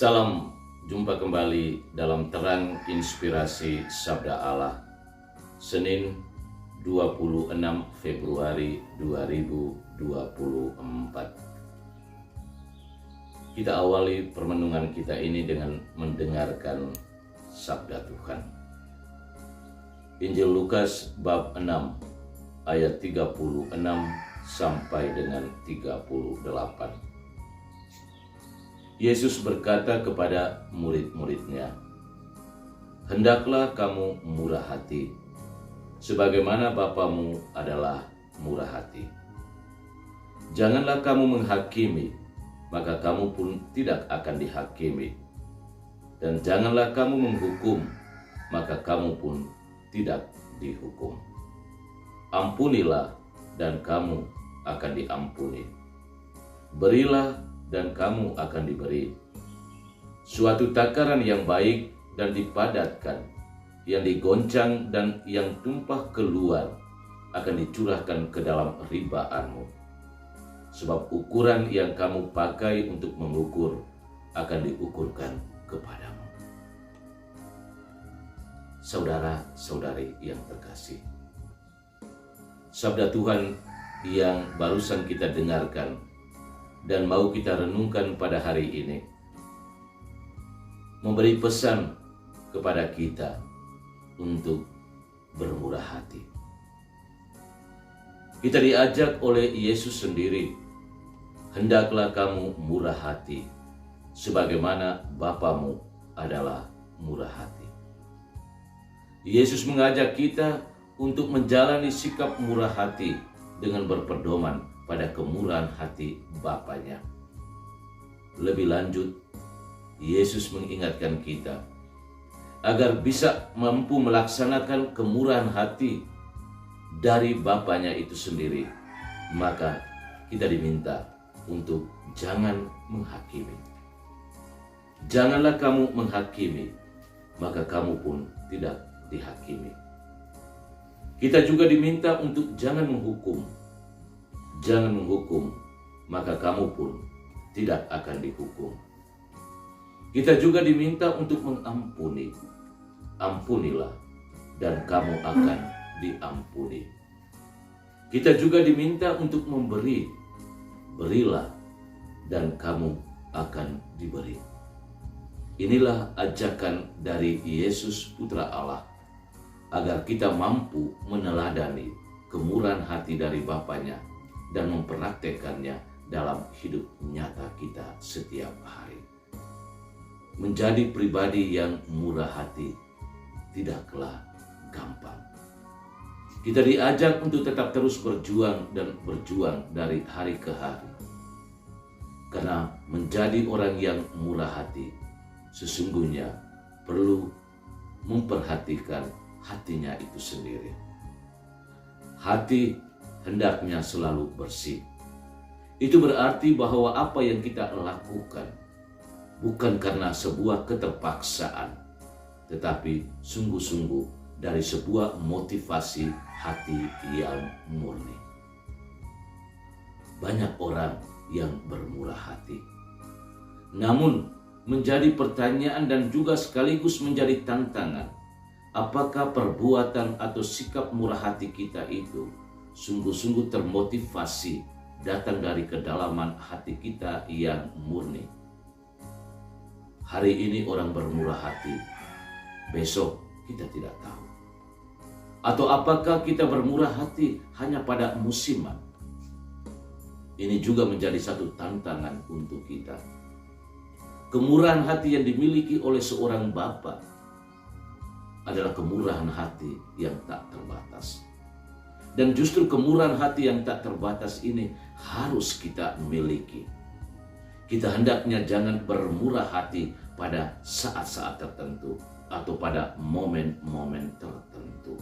Salam, jumpa kembali dalam Terang Inspirasi Sabda Allah, Senin 26 Februari 2024. Kita awali permenungan kita ini dengan mendengarkan Sabda Tuhan. Injil Lukas bab 6 ayat 36 sampai dengan 38. Yesus berkata kepada murid-muridnya, "Hendaklah kamu murah hati, sebagaimana Bapamu adalah murah hati. Janganlah kamu menghakimi, maka kamu pun tidak akan dihakimi. Dan janganlah kamu menghukum, maka kamu pun tidak dihukum. Ampunilah, dan kamu akan diampuni. Berilah, dan kamu akan diberi. Suatu takaran yang baik dan dipadatkan, yang digoncang dan yang tumpah keluar, akan dicurahkan ke dalam ribaanmu. Sebab ukuran yang kamu pakai untuk mengukur akan diukurkan kepadamu." Saudara-saudari yang terkasih, sabda Tuhan yang barusan kita dengarkan dan mau kita renungkan pada hari ini memberi pesan kepada kita untuk bermurah hati. Kita diajak oleh Yesus sendiri, "Hendaklah kamu murah hati, sebagaimana Bapamu adalah murah hati." Yesus mengajak kita untuk menjalani sikap murah hati dengan berpedoman pada kemurahan hati Bapanya. Lebih lanjut, Yesus mengingatkan kita agar bisa mampu melaksanakan kemurahan hati dari Bapanya itu sendiri, maka kita diminta untuk jangan menghakimi. Janganlah kamu menghakimi, maka kamu pun tidak dihakimi. Kita juga diminta untuk jangan menghukum. Jangan menghukum, maka kamu pun tidak akan dihukum. Kita juga diminta untuk mengampuni. Ampunilah, dan kamu akan diampuni. Kita juga diminta untuk memberi. Berilah, dan kamu akan diberi. Inilah ajakan dari Yesus Putra Allah, agar kita mampu meneladani kemurahan hati dari Bapanya dan mempraktekannya dalam hidup nyata kita setiap hari. Menjadi pribadi yang murah hati tidaklah gampang. Kita diajak untuk tetap terus berjuang dan berjuang dari hari ke hari. Karena menjadi orang yang murah hati sesungguhnya perlu memperhatikan hatinya itu sendiri. Hati hendaknya selalu bersih. Itu berarti bahwa apa yang kita lakukan bukan karena sebuah keterpaksaan, tetapi sungguh-sungguh dari sebuah motivasi hati yang murni. Banyak orang yang bermurah hati, namun menjadi pertanyaan dan juga sekaligus menjadi tantangan, apakah perbuatan atau sikap murah hati kita itu sungguh-sungguh termotivasi datang dari kedalaman hati kita yang murni. Hari ini orang bermurah hati, besok kita tidak tahu. Atau apakah kita bermurah hati hanya pada musiman? Ini juga menjadi satu tantangan untuk kita. Kemurahan hati yang dimiliki oleh seorang bapa adalah kemurahan hati yang tak terbatas. Dan justru kemurahan hati yang tak terbatas ini harus kita miliki. Kita hendaknya jangan bermurah hati pada saat-saat tertentu atau pada momen-momen tertentu.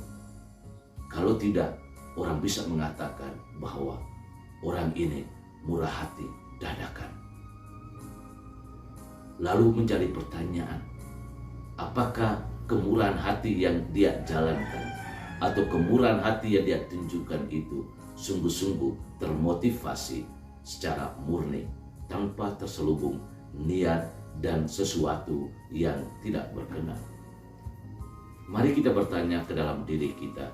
Kalau tidak, orang bisa mengatakan bahwa orang ini murah hati dadakan. Lalu menjadi pertanyaan, apakah kemurahan hati yang dia jalankan atau kemurahan hati yang dia tunjukkan itu sungguh-sungguh termotivasi secara murni tanpa terselubung niat dan sesuatu yang tidak berkenan. Mari kita bertanya ke dalam diri kita.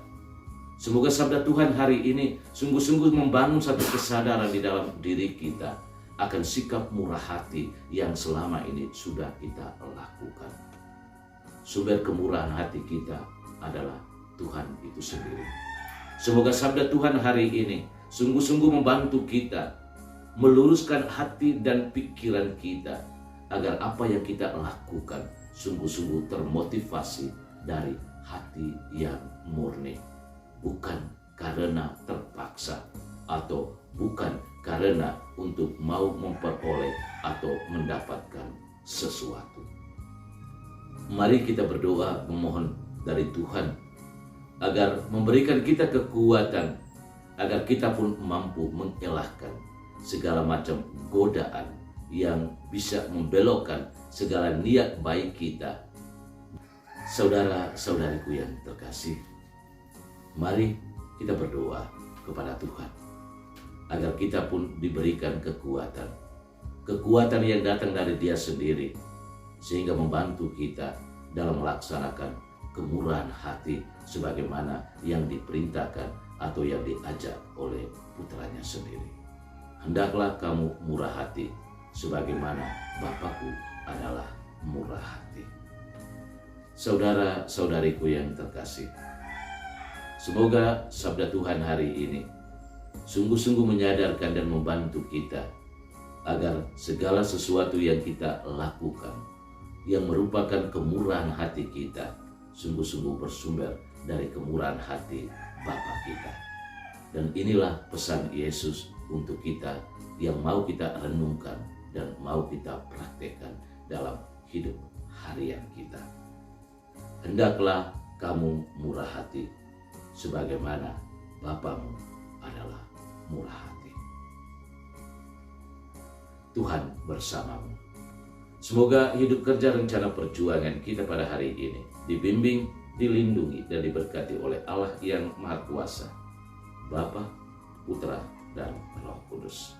Semoga sabda Tuhan hari ini sungguh-sungguh membangun satu kesadaran di dalam diri kita akan sikap murah hati yang selama ini sudah kita lakukan. Sumber kemurahan hati kita adalah Tuhan itu sendiri. Semoga sabda Tuhan hari ini sungguh-sungguh membantu kita meluruskan hati dan pikiran kita agar apa yang kita lakukan sungguh-sungguh termotivasi dari hati yang murni. Bukan karena terpaksa atau bukan karena untuk mau memperoleh atau mendapatkan sesuatu. Mari kita berdoa memohon dari Tuhan agar memberikan kita kekuatan agar kita pun mampu mengelakkan segala macam godaan yang bisa membelokkan segala niat baik kita. Saudara-saudariku yang terkasih, mari kita berdoa kepada Tuhan agar kita pun diberikan kekuatan yang datang dari Dia sendiri, sehingga membantu kita dalam melaksanakan kemurahan hati sebagaimana yang diperintahkan atau yang diajak oleh putranya sendiri. Hendaklah kamu murah hati sebagaimana Bapakku adalah murah hati. Saudara-saudariku yang terkasih, semoga sabda Tuhan hari ini sungguh-sungguh menyadarkan dan membantu kita agar segala sesuatu yang kita lakukan yang merupakan kemurahan hati kita sungguh-sungguh bersumber dari kemurahan hati Bapa kita. Dan inilah pesan Yesus untuk kita yang mau kita renungkan dan mau kita praktekkan dalam hidup harian kita. Hendaklah kamu murah hati sebagaimana Bapamu adalah murah hati. Tuhan bersamamu. Semoga hidup kerja rencana perjuangan kita pada hari ini dibimbing, dilindungi, dan diberkati oleh Allah yang Maha Kuasa, Bapa, Putra, dan Roh Kudus.